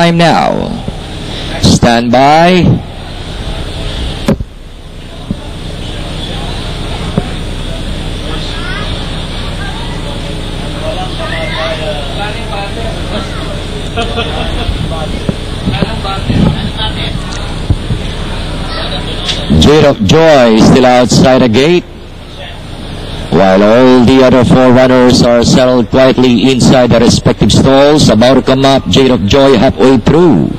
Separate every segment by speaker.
Speaker 1: time now. Stand by. Jade of Joy still outside the gate, while all the other four runners are settled quietly inside their respective stalls. About to come up, Jade of Joy halfway through.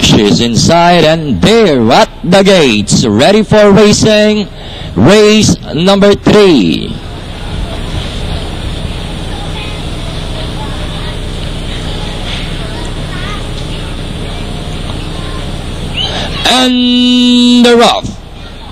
Speaker 1: She's inside and there at the gates, ready for racing. Race number 3. And the rough.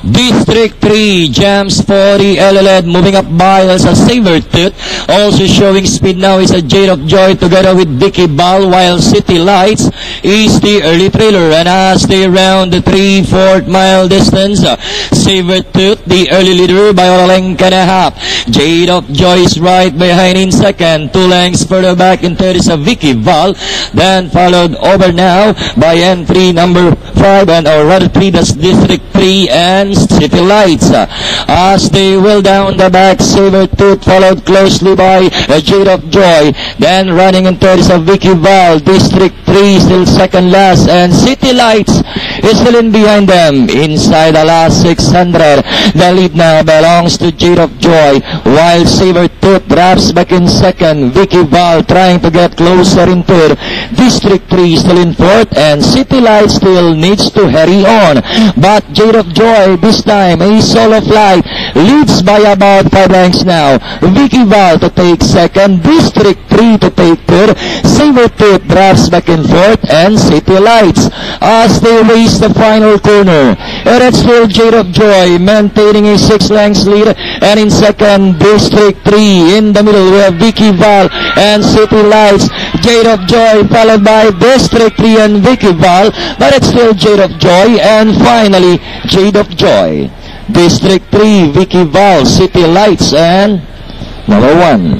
Speaker 1: District 3 jams for the LLED, moving up by Elsa Sabertooth. Also showing speed now is a Jade of Joy together with Vicky Ball, while City Lights is the early trailer. And as they round the 3/4 mile distance, Sabertooth the early leader by a length and a half. Jade of Joy is right behind in second. 2 lengths further back in third is a Vicky Ball. Then followed over now by entry number 5, and or rather 3, that's District 3 and City Lights. As they will down the back, Sabertooth followed closely by Jade of Joy. Then running in third is a Vicky Val. District 3 still second last, and City Lights is still in behind them inside the last 600. The lead now belongs to Jade of Joy, while Sabertooth drops back in second. Vicky Val trying to get closer in third. District 3 still in fourth, and City Lights still needs to hurry on. But Jade of Joy this time, a solo flight, leads by about 5 lengths now. Vicky Val to take second, District 3 to take third, Sabertooth drops back in fourth, and City Lights as they race the final corner. And it's still Jade of Joy maintaining a 6 lengths lead, and in second, District 3. In the middle, we have Vicky Val and City Lights. Jade of Joy followed by District 3 and Vicky Val, but it's still Jade of Joy, and finally Jade of Joy. District 3, Vicky Val, City Lights, and number 1.